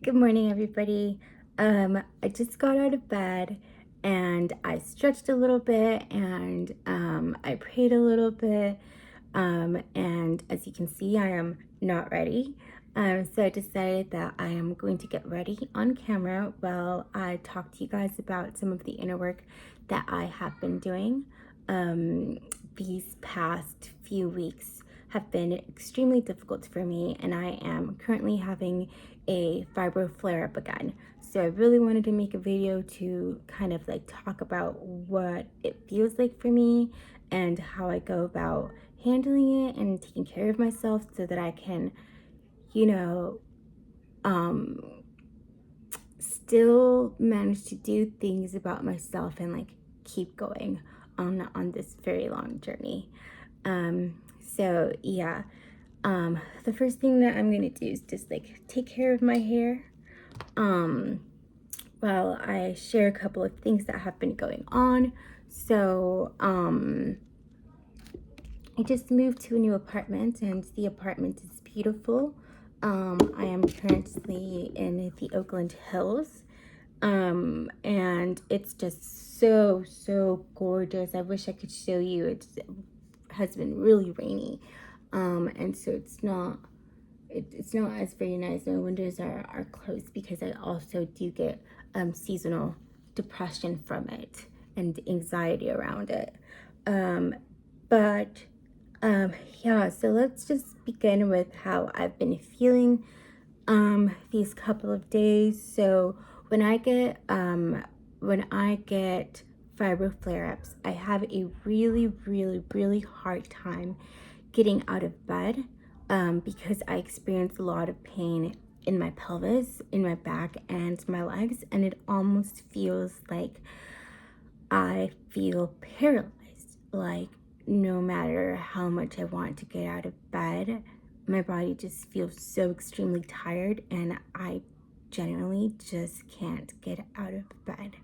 Good morning, everybody. I just got out of bed and I stretched a little bit and I prayed a little bit. And as you can see, I am not ready. So I decided that I am going to get ready on camera while I talk to you guys about some of the inner work that I have been doing. These past few weeks have been extremely difficult for me, and I am currently having a fibro flare up again. So I really wanted to make a video to kind of like talk about what it feels like for me and how I go about handling it and taking care of myself so that I can, you know, um, still manage to do things about myself and like keep going on this very long journey. So yeah, the first thing that I'm gonna do is just like take care of my hair. Um, well, I share a couple of things that have been going on. So, I just moved to a new apartment and the apartment is beautiful. I am currently in the Oakland Hills. And it's just so gorgeous. I wish I could show you. It has been really rainy. And so it's not as very nice. My windows are closed because I also do get seasonal depression from it and anxiety around it. Um, but yeah, so let's just begin with how I've been feeling these couple of days. So when I get fibro flare-ups, I have a really hard time getting out of bed because I experience a lot of pain in my pelvis, in my back, and my legs, and it almost feels like I feel paralyzed. Like, no matter how much I want to get out of bed, my body just feels so extremely tired, and I generally just can't get out of bed.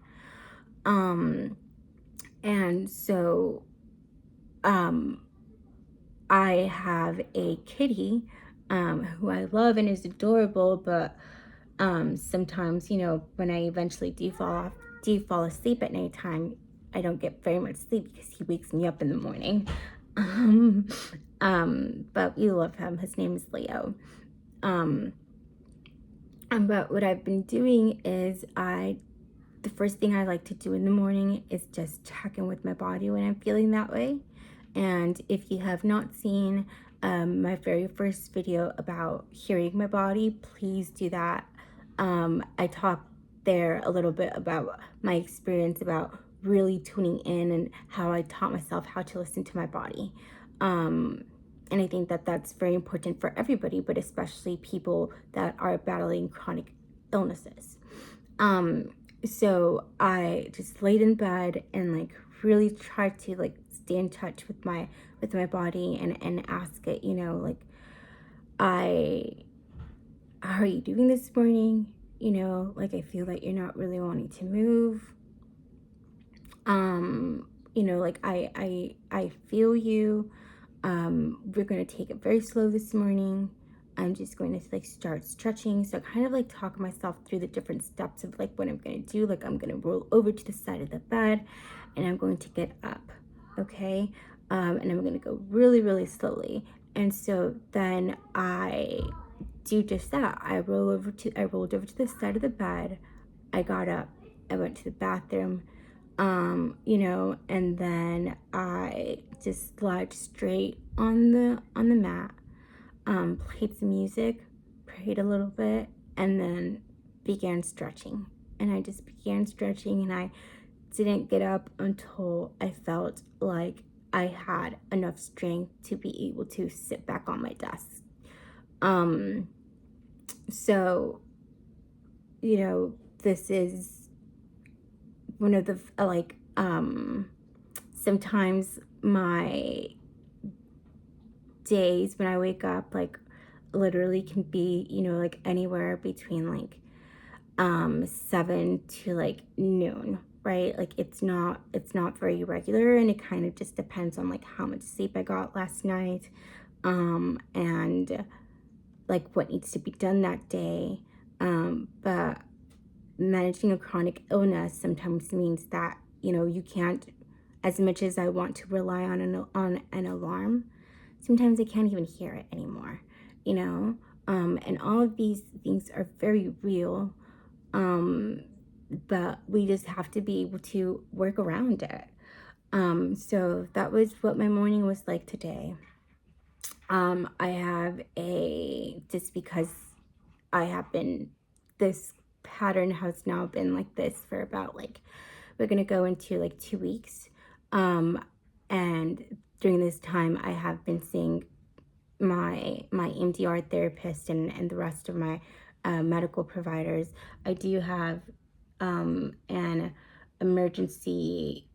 And so, um, I have a kitty who I love and is adorable, but sometimes, when I eventually do fall asleep at nighttime, I don't get very much sleep because he wakes me up in the morning. Um, but we love him. His name is Leo. Um, but what I've been doing is the first thing I like to do in the morning is just check in with my body when I'm feeling that way. And if you have not seen my very first video about hearing my body, please do that. I talk there a little bit about my experience about really tuning in and how I taught myself how to listen to my body. And I think that that's very important for everybody, but especially people that are battling chronic illnesses. Um, so I just laid in bed and like really tried to like stay in touch with my body and ask it, like, I how are you doing this morning? Like, I feel like you're not really wanting to move. Like, I feel you. We're gonna take it very slow this morning. I'm just going to like start stretching. So I kind of like talk myself through the different steps of like what I'm gonna do. Like, I'm gonna roll over to the side of the bed and I'm going to get up. Okay. And I'm gonna go really slowly. And so then I do just that. I rolled over to the side of the bed. I got up. I went to the bathroom. And then I just lied straight on the mat, played some music, prayed a little bit, and then began stretching. And I just began stretching, and I didn't get up until I felt like I had enough strength to be able to sit back on my desk. So, this is one of the sometimes my days when I wake up like literally can be, like anywhere between like 7 to like noon, right? Like, it's not very regular, and it kind of just depends on like how much sleep I got last night, and like what needs to be done that day. But managing a chronic illness sometimes means that, you can't, as much as I want to rely on an alarm, sometimes I can't even hear it anymore, you know? And all of these things are very real. Um, but we just have to be able to work around it. So that was what my morning was like today. I have just because I have been, this pattern has now been like this for about like, we're gonna go into like 2 weeks. And during this time, I have been seeing my MDR therapist and the rest of my medical providers. I do have an emergency,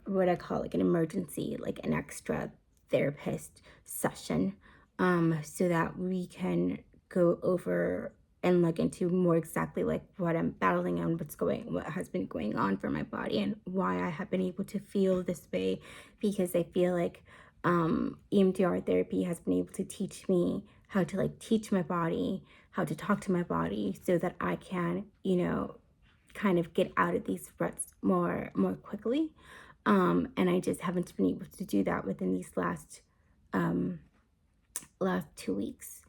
what I call like an emergency, like an extra therapist session, so that we can go over and look into more exactly like what I'm battling and what has been going on for my body and why I have been able to feel this way, because I feel like EMDR therapy has been able to teach me how to like teach my body, how to talk to my body so that I can, kind of get out of these ruts more quickly. And I just haven't been able to do that within these um, last 2 weeks.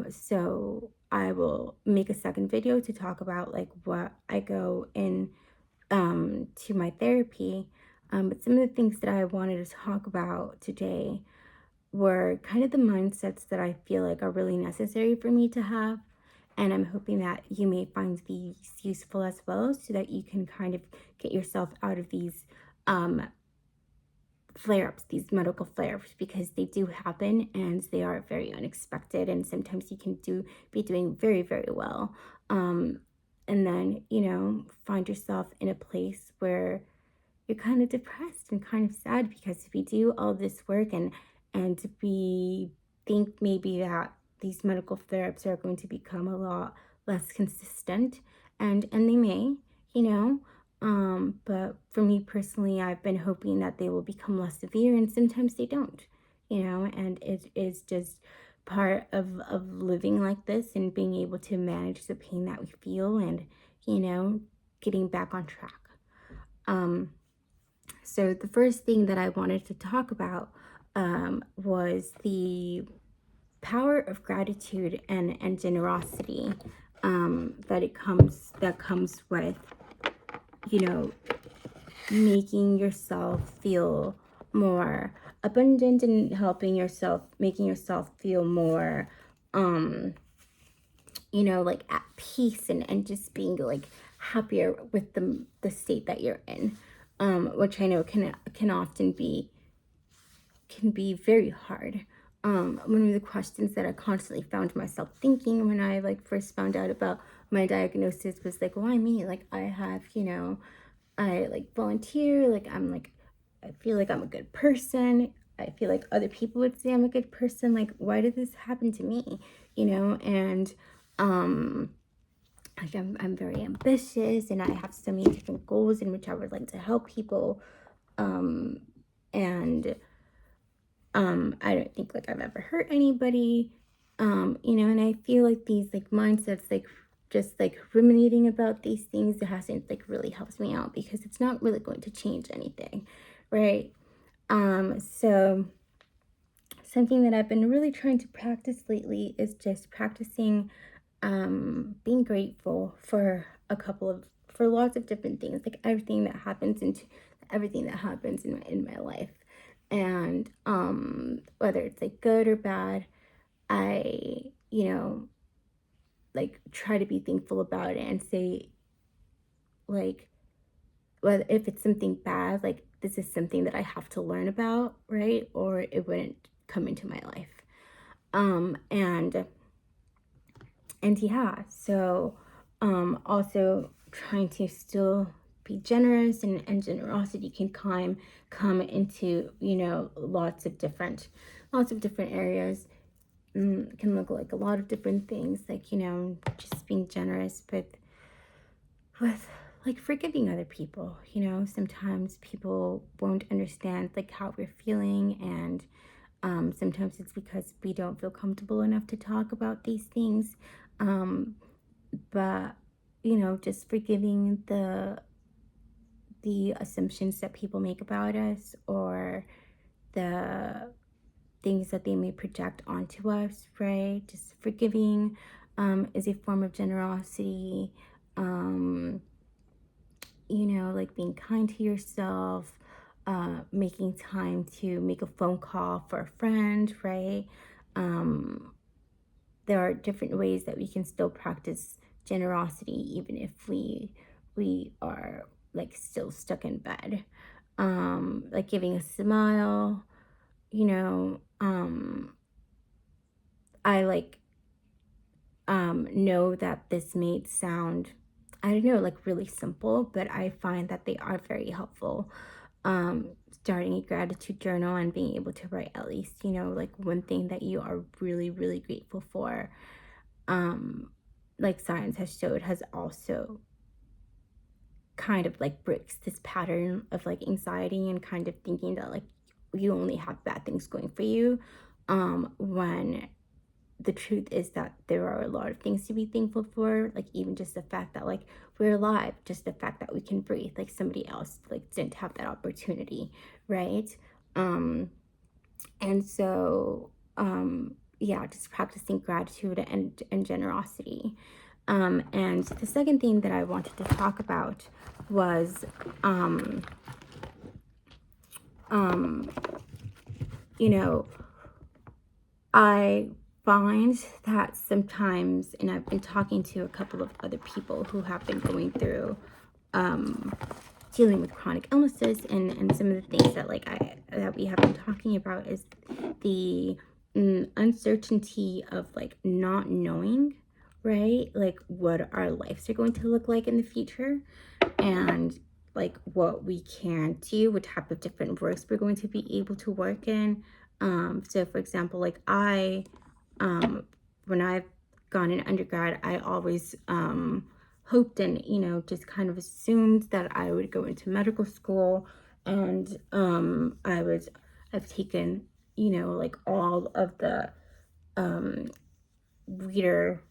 So I will make a second video to talk about like what I go in to my therapy. But some of the things that I wanted to talk about today were kind of the mindsets that I feel like are really necessary for me to have. And I'm hoping that you may find these useful as well so that you can kind of get yourself out of these um, flare ups, these medical flare ups, because they do happen and they are very unexpected. And sometimes you can be doing very, very well. Um, and then, find yourself in a place where you're kind of depressed and kind of sad because we do all this work and we think maybe that these medical flare-ups are going to become a lot less consistent, and they may, you know but for me personally, I've been hoping that they will become less severe, and sometimes they don't, and it is just part of living like this and being able to manage the pain that we feel, and you know getting back on track. um so, the first thing that I wanted to talk about was the power of gratitude and generosity, that comes with, you know, making yourself feel more abundant and making yourself feel more, um, like at peace, and just being like happier with the state that you're in, which I know can often be very hard. One of the questions that I constantly found myself thinking when I like first found out about my diagnosis was like, why me? Like I have, I like volunteer, like I feel like I'm a good person. I feel like other people would say I'm a good person. Like, why did this happen to me? And um like I'm very ambitious and I have so many different goals in which I would like to help people. Um and I don't think like I've ever hurt anybody. And I feel like these like mindsets, like just like ruminating about these things, it hasn't like really helped me out because it's not really going to change anything, right? So something that I've been really trying to practice lately is just practicing being grateful for for lots of different things, like everything that happens in my life. And whether it's like good or bad, I, like try to be thankful about it and say, like, whether if it's something bad, like this is something that I have to learn about, right? Or it wouldn't come into my life. Um and and yeah, so also trying to still be generous, and generosity can come into, lots of different areas. Can look like a lot of different things, like, just being generous with like forgiving other people. Sometimes people won't understand like how we're feeling, and sometimes it's because we don't feel comfortable enough to talk about these things. Um, but you know, just forgiving the assumptions that people make about us, or the things that they may project onto us, right? Just forgiving is a form of generosity. Um, you know, like being kind to yourself, making time to make a phone call for a friend, right? Um, there are different ways that we can still practice generosity, even if we are like still stuck in bed. Like giving a smile, you know. I like know that this may sound, I don't know, like really simple, but I find that they are very helpful. Starting a gratitude journal and being able to write at least, you know, like one thing that you are really, really grateful for, um, like science has showed, has also kind of like breaks this pattern of like anxiety and kind of thinking that like you only have bad things going for you, when the truth is that there are a lot of things to be thankful for, like even just the fact that like we're alive, just the fact that we can breathe, like somebody else like didn't have that opportunity, right? um and so yeah, just practicing gratitude and generosity. And the second thing that I wanted to talk about was um um you know, I find that sometimes, and I've been talking to a couple of other people who have been going through um, dealing with chronic illnesses, and some of the things that like I that we have been talking about is the uncertainty of like not knowing, right? Like what our lives are going to look like in the future, and like what we can do, what type of different works we're going to be able to work in. So for example, like um, when I've gone in undergrad, I always hoped and, you know, just kind of assumed that I would go into medical school. And I've taken, you know, like all of the um, reader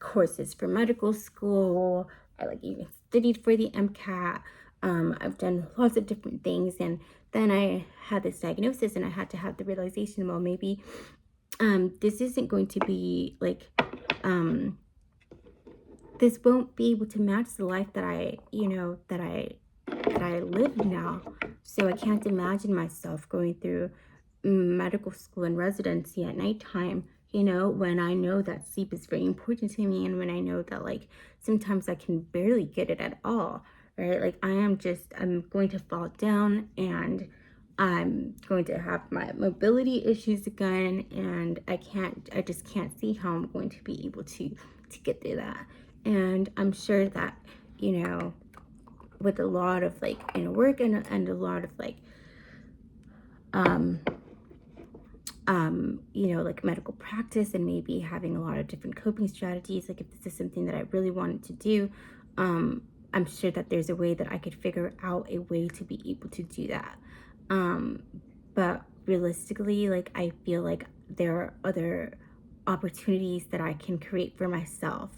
courses for medical school. I like even studied for the MCAT. I've done lots of different things, and then I had this diagnosis, and I had to have the realization, well, maybe this isn't going to be like um, this won't be able to match the life that I, you know, that I live now. So I can't imagine myself going through medical school and residency at nighttime, you know, when I know that sleep is very important to me, and when I know that like sometimes I can barely get it at all, right? Like I'm going to fall down, and I'm going to have my mobility issues again, and I just can't see how I'm going to be able to get through that. And I'm sure that, you know, with a lot of like inner work and a lot of like um you know, like medical practice, and maybe having a lot of different coping strategies, like if this is something that I really wanted to do, I'm sure that there's a way that I could figure out a way to be able to do that. um but realistically, like I feel like there are other opportunities that I can create for myself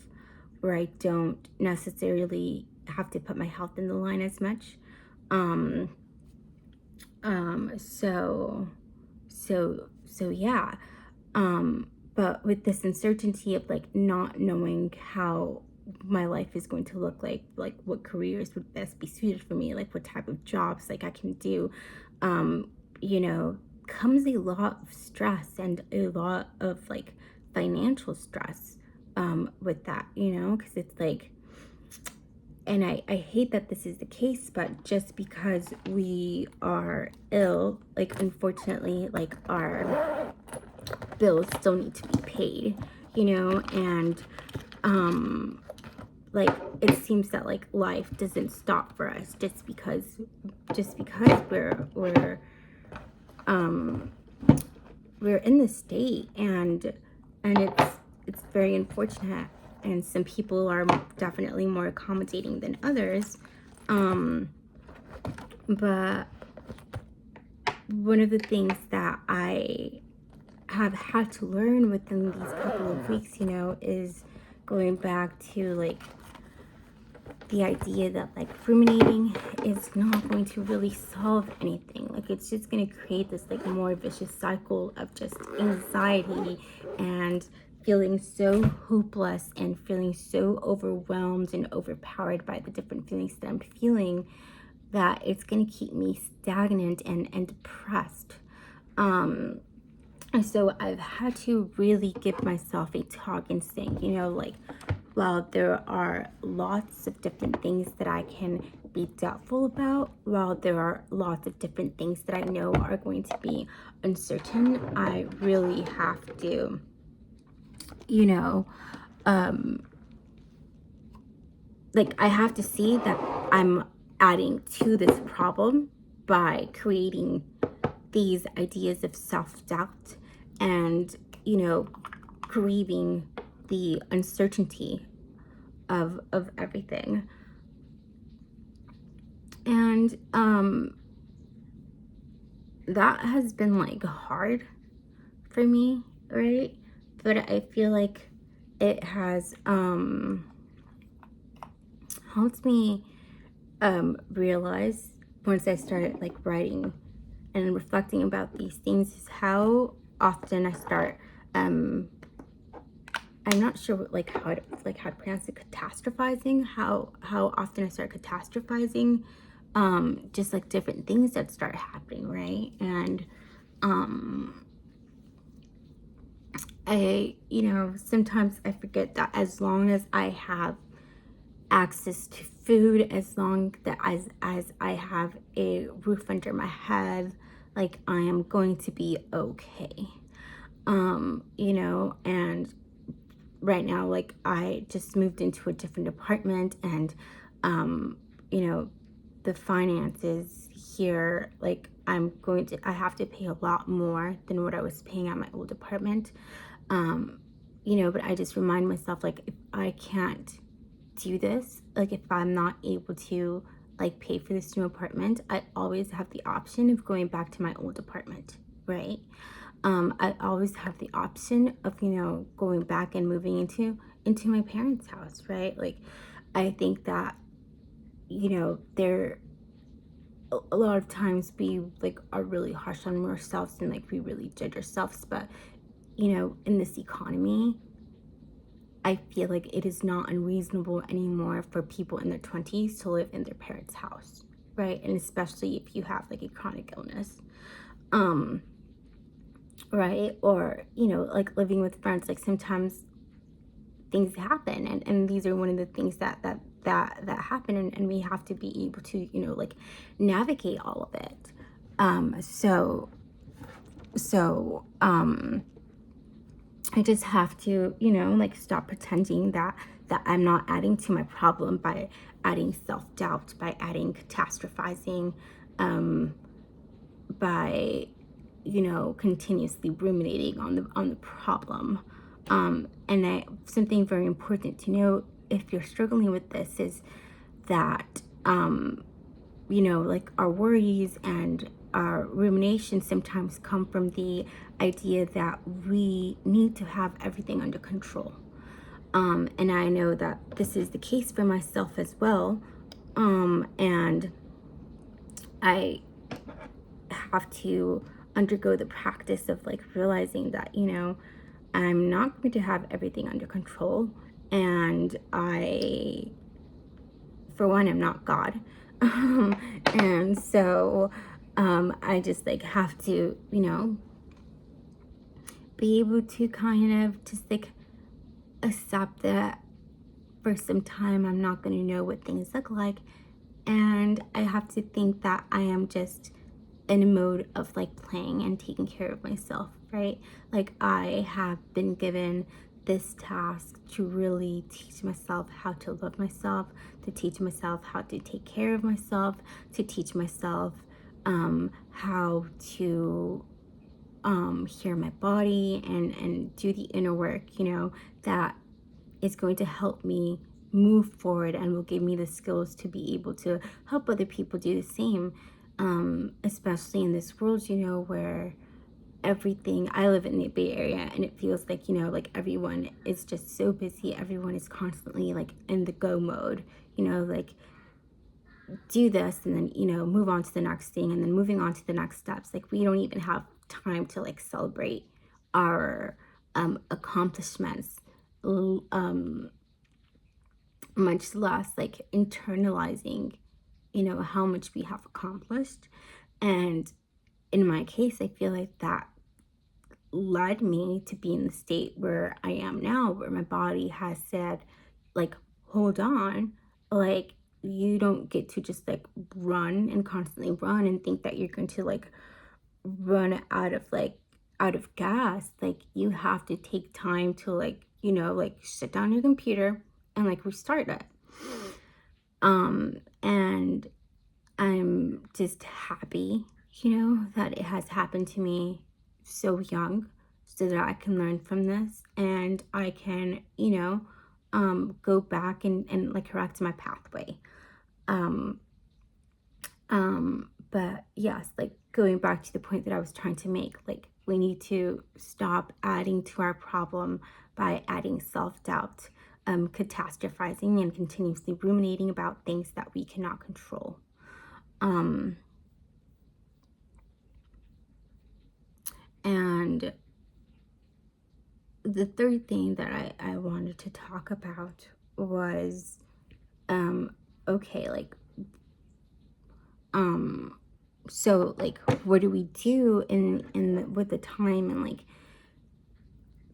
where I don't necessarily have to put my health in the line as much. um so yeah. But with this uncertainty of like not knowing how my life is going to look like what careers would best be suited for me, like what type of jobs like I can do, um, you know, comes a lot of stress and a lot of like financial stress with that, you know, because it's like, and I hate that this is the case, but just because we are ill, like unfortunately, like our bills still need to be paid, you know. And um like it seems that like life doesn't stop for us just because um we're in this state, and it's very unfortunate, and some people are definitely more accommodating than others. um but one of the things that I have had to learn within these couple of weeks, you know, is going back to like the idea that like ruminating is not going to really solve anything. Like it's just going to create this like more vicious cycle of just anxiety and feeling so hopeless and feeling so overwhelmed and overpowered by the different feelings that I'm feeling, that it's going to keep me stagnant and depressed. And so I've had to really give myself a talk and saying, like, while there are lots of different things that I can be doubtful about, while there are lots of different things that I know are going to be uncertain, I really have to, um, like, I have to see that I'm adding to this problem by creating these ideas of self-doubt and, grieving the uncertainty of everything. And that has been like hard for me, right? But I feel like it has helped me realize, once I started like writing and reflecting about these things, is how often I start I'm not sure how to pronounce it, catastrophizing, how often I start catastrophizing just like different things that start happening, right? And I, sometimes I forget that as long as I have access to food, as long that as I have a roof under my head, like I am going to be okay. And right now, like I just moved into a different apartment, and you know, the finances here, like I have to pay a lot more than what I was paying at my old apartment. Um, but I just remind myself, like, if I can't do this, like if I'm not able to like pay for this new apartment, I always have the option of going back to my old apartment, right? I always have the option of, going back and moving into my parents' house, right? Like I think that, there a lot of times we like are really harsh on ourselves and like we really judge ourselves, but in this economy, I feel like it is not unreasonable anymore for people in their 20s to live in their parents' house, right? And especially if you have like a chronic illness, um, right? Or, like living with friends, like sometimes things happen, and these are one of the things that happen, and we have to be able to, like navigate all of it. So I just have to, like stop pretending that I'm not adding to my problem by adding self-doubt, by adding catastrophizing, by continuously ruminating on the problem. And something very important to note, if you're struggling with this, is that like our worries and our ruminations sometimes come from the idea that we need to have everything under control. And I know that this is the case for myself as well. And I have to undergo the practice of like realizing that, I'm not going to have everything under control. And for one, I'm not God. And so I just like have to, be able to kind of just like accept that for some time I'm not going to know what things look like. And I have to think that I am just in a mode of like playing and taking care of myself, right? Like I have been given this task to really teach myself how to love myself, to teach myself how to take care of myself, to teach myself how to hear my body and do the inner work, that is going to help me move forward and will give me the skills to be able to help other people do the same, especially in this world, where everything. I live in the Bay Area, and it feels like, like everyone is just so busy. Everyone is constantly like in the go mode, like do this and then, move on to the next thing and then moving on to the next steps. Like we don't even have time to like celebrate our accomplishments, much less like internalizing, how much we have accomplished. And in my case, I feel like that led me to be in the state where I am now, where my body has said, like, hold on, like, you don't get to just like run and constantly run and think that you're going to like run out of gas. Like, you have to take time to like, like shut down your computer and like restart it. And I'm just happy, that it has happened to me so young so that I can learn from this and I can, go back and like correct my pathway. Um, but yes, like going back to the point that I was trying to make, like we need to stop adding to our problem by adding self-doubt, catastrophizing and continuously ruminating about things that we cannot control. And the third thing that I wanted to talk about was, okay, like, so like, what do we do with the time and like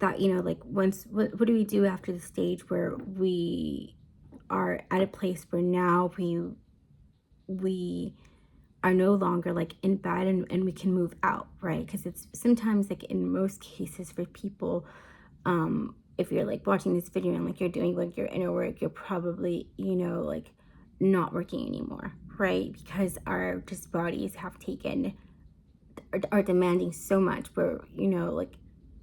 that, like once, what do we do after the stage where we are at a place where now we are no longer like in bed and we can move out, right? Because it's sometimes like in most cases for people, if you're like watching this video and like you're doing like your inner work, you're probably, like not working anymore, right? Because our just bodies have taken, are demanding so much where, like,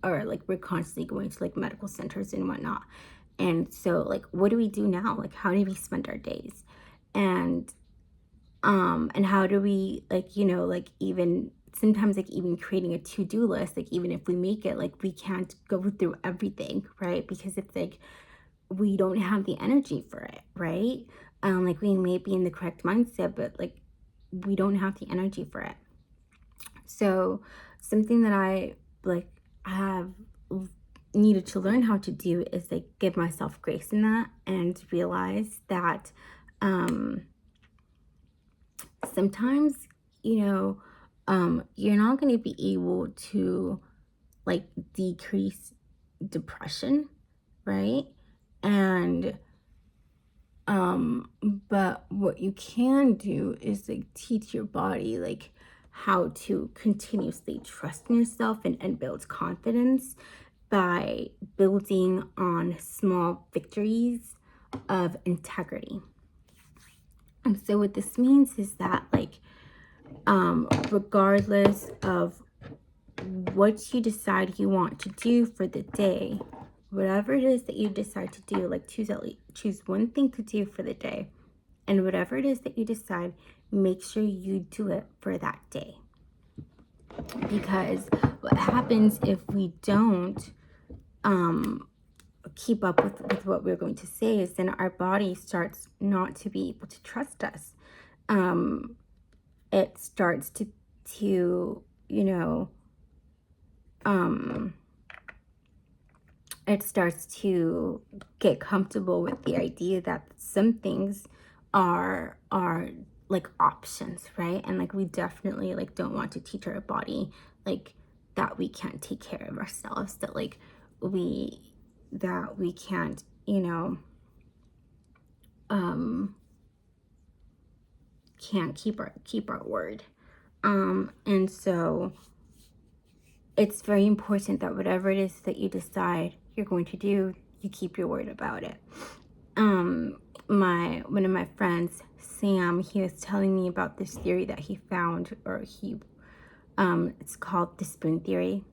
or like we're constantly going to like medical centers and whatnot. And so like, what do we do now? Like, how do we spend our days? And how do we like, like even sometimes like even creating a to-do list, like even if we make it, like we can't go through everything, right? Because it's like we don't have the energy for it, right? Like we may be in the correct mindset, but like we don't have the energy for it. So something that I like have needed to learn how to do is like give myself grace in that and realize that sometimes, you're not going to be able to like decrease depression, right? And but what you can do is like teach your body like how to continuously trust in yourself and build confidence by building on small victories of integrity. And so what this means is that like regardless of what you decide you want to do for the day, whatever it is that you decide to do, like choose one thing to do for the day, and whatever it is that you decide, make sure you do it for that day. Because what happens if we don't keep up with what we're going to say is then our body starts not to be able to trust us. It starts to it starts to get comfortable with the idea that some things are like options, right? And like we definitely like don't want to teach our body like that we can't take care of ourselves, that like we can't, can't keep our word. And so it's very important that whatever it is that you decide you're going to do, you keep your word about it. One of my friends, Sam, he was telling me about this theory that he found, or it's called the spoon theory.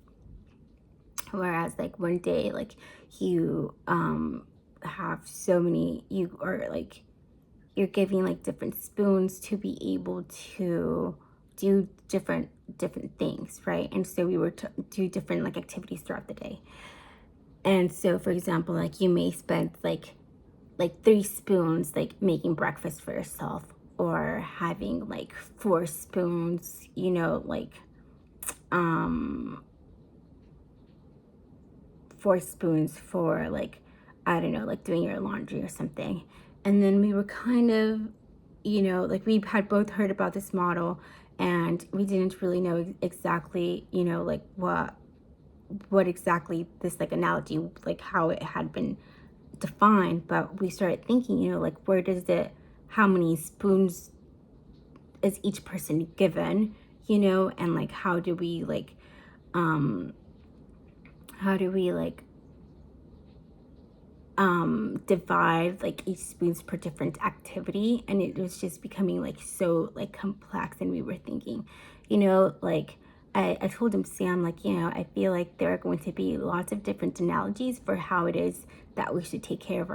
Whereas like one day, like you have so many, you're giving like different spoons to be able to do different things, right? And so we were to do different like activities throughout the day. And so, for example, like you may spend like 3 spoons like making breakfast for yourself, or having like 4 spoons, like um 4 spoons for like, I don't know, like doing your laundry or something. And then we were kind of, like we had both heard about this model, and we didn't really know exactly, like what exactly this like analogy, like how it had been defined. But we started thinking, like where does it, how many spoons is each person given, and like um how do we like divide like each spoons per different activity. And it was just becoming like so like complex. And we were thinking, like I told him, Sam, like, I feel like there are going to be lots of different analogies for how it is that we should take care of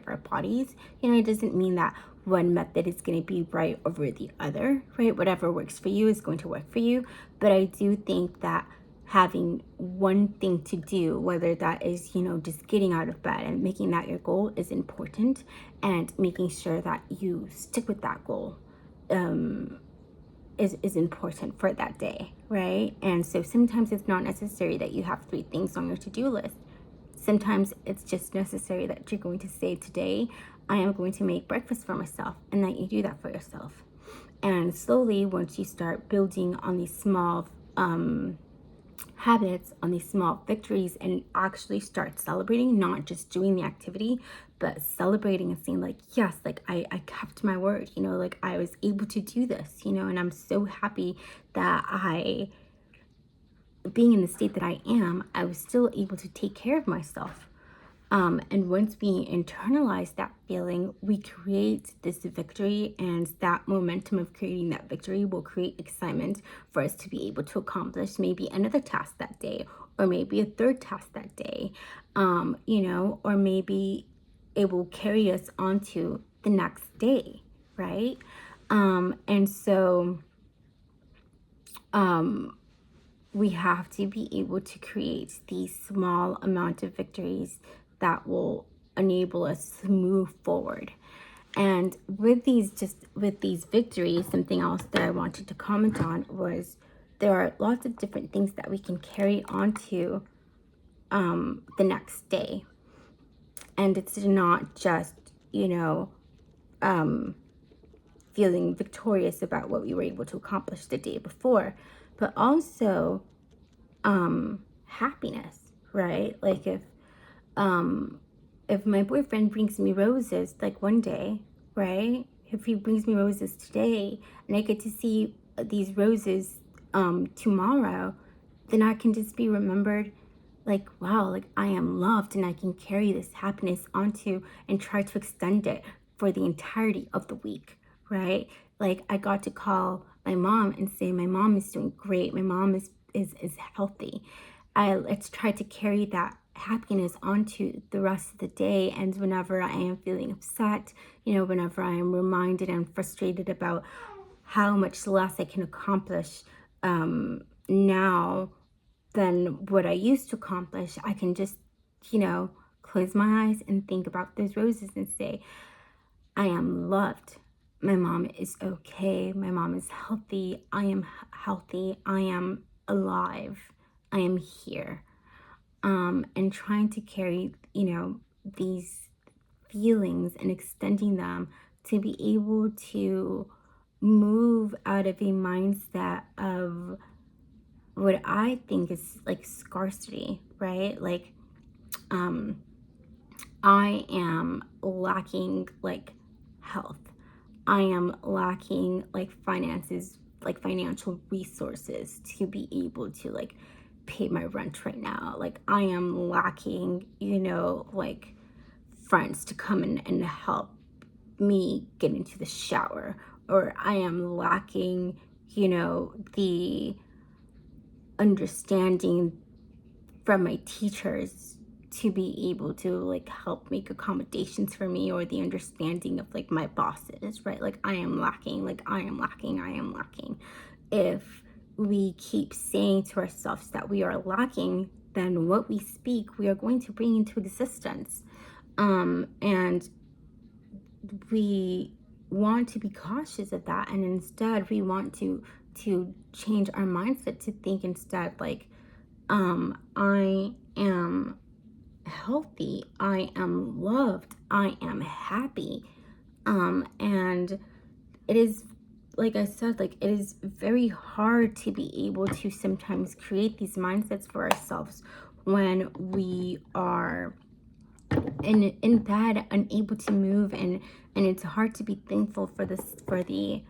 our bodies. It doesn't mean that one method is going to be right over the other, right? Whatever works for you is going to work for you. But I do think that having one thing to do, whether that is, just getting out of bed and making that your goal, is important. And making sure that you stick with that goal um, is important for that day, right? And so sometimes it's not necessary that you have 3 things on your to-do list. Sometimes it's just necessary that you're going to say, today, I am going to make breakfast for myself, and that you do that for yourself. And slowly, once you start building on these small habits, on these small victories, and actually start celebrating, not just doing the activity, but celebrating and saying like, yes, like I kept my word, like I was able to do this, and I'm so happy that being in the state that I am, I was still able to take care of myself. And once we internalize that feeling, we create this victory, and that momentum of creating that victory will create excitement for us to be able to accomplish maybe another task that day, or maybe a third task that day, or maybe it will carry us onto the next day, right? And so we have to be able to create these small amount of victories that will enable us to move forward. And with these victories, something else that I wanted to comment on was, there are lots of different things that we can carry on to the next day. And it's not just, feeling victorious about what we were able to accomplish the day before, but also happiness, right? Like if my boyfriend brings me roses like one day, right? If he brings me roses today, and I get to see these roses tomorrow, then I can just be remembered like, wow, like I am loved, and I can carry this happiness onto and try to extend it for the entirety of the week, right? Like I got to call my mom and say, my mom is doing great, my mom is healthy. Let's try to carry that happiness onto the rest of the day. And whenever I am feeling upset, whenever I am reminded and frustrated about how much less I can accomplish now than what I used to accomplish, I can just, close my eyes and think about those roses and say, I am loved. My mom is okay. My mom is healthy. I am healthy. I am alive. I am here. And trying to carry, these feelings and extending them to be able to move out of a mindset of what I think is like scarcity, right? Like, I am lacking like health. I am lacking like finances, like financial resources to be able to like pay my rent right now. Like I am lacking, like friends to come in and help me get into the shower. Or I am lacking, the understanding from my teachers to be able to like help make accommodations for me, or the understanding of like my bosses, right? Like I am lacking, like I am lacking, I am lacking. if we keep saying to ourselves that we are lacking, then what we speak, we are going to bring into existence. And we want to be cautious of that, and instead we want to change our mindset to think instead like, I am healthy, I am loved, I am happy. And it is, like I said, like it is very hard to be able to sometimes create these mindsets for ourselves when we are in bed, unable to move, and it's hard to be thankful for this, for the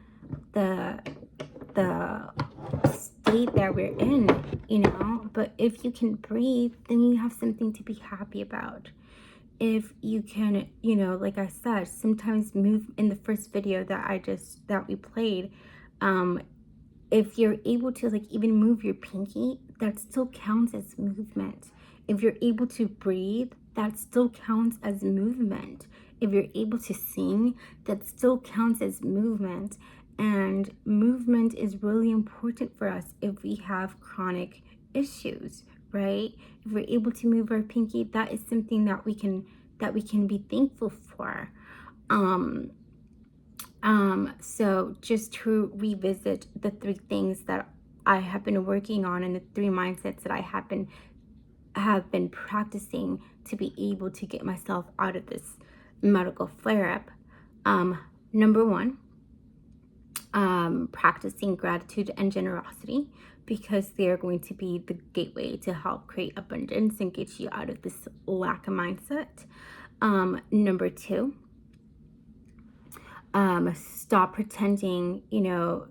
the state that we're in, but if you can breathe, then you have something to be happy about. If you can, like I said, sometimes move. In the first video that we played, if you're able to like even move your pinky, that still counts as movement. If you're able to breathe, that still counts as movement. If you're able to sing, that still counts as movement. And movement is really important for us if we have chronic issues, right? If we're able to move our pinky, that is something that we can be thankful for. So just to revisit the 3 things that I have been working on, and the 3 mindsets that I have been practicing to be able to get myself out of this medical flare-up. Number 1, practicing gratitude and generosity, because they are going to be the gateway to help create abundance and get you out of this lack of mindset. Number 2, stop pretending,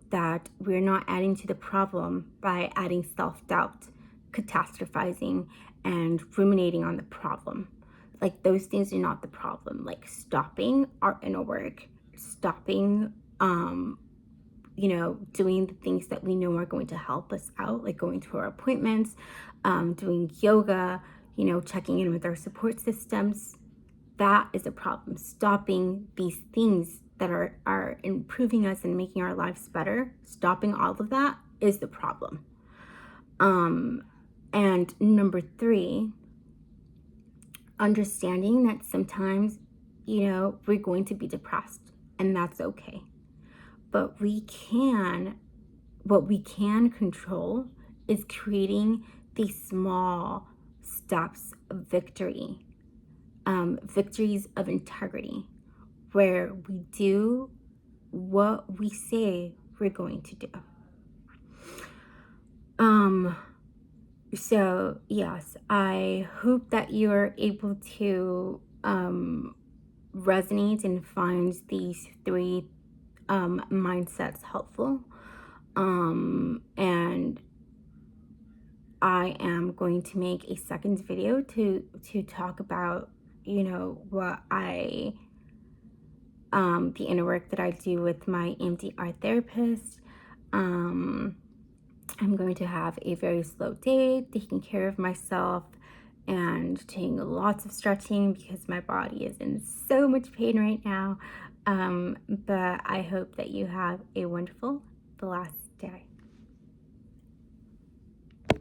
that we're not adding to the problem by adding self-doubt, catastrophizing, and ruminating on the problem. Like, those things are not the problem. Like, stopping our inner work, stopping, doing the things that we know are going to help us out, like going to our appointments, doing yoga, checking in with our support systems. That is a problem. Stopping these things that are improving us and making our lives better, stopping all of that is the problem. And number 3, understanding that sometimes, we're going to be depressed, and that's okay. But what we can control is creating these small steps of victory, victories of integrity, where we do what we say we're going to do. So yes, I hope that you're able to resonate and find these 3 mindsets helpful. And I am going to make a second video to talk about, what the inner work that I do with my EMDR therapist. I'm going to have a very slow day, taking care of myself and doing lots of stretching because my body is in so much pain right now. But I hope that you have a wonderful, blessed day.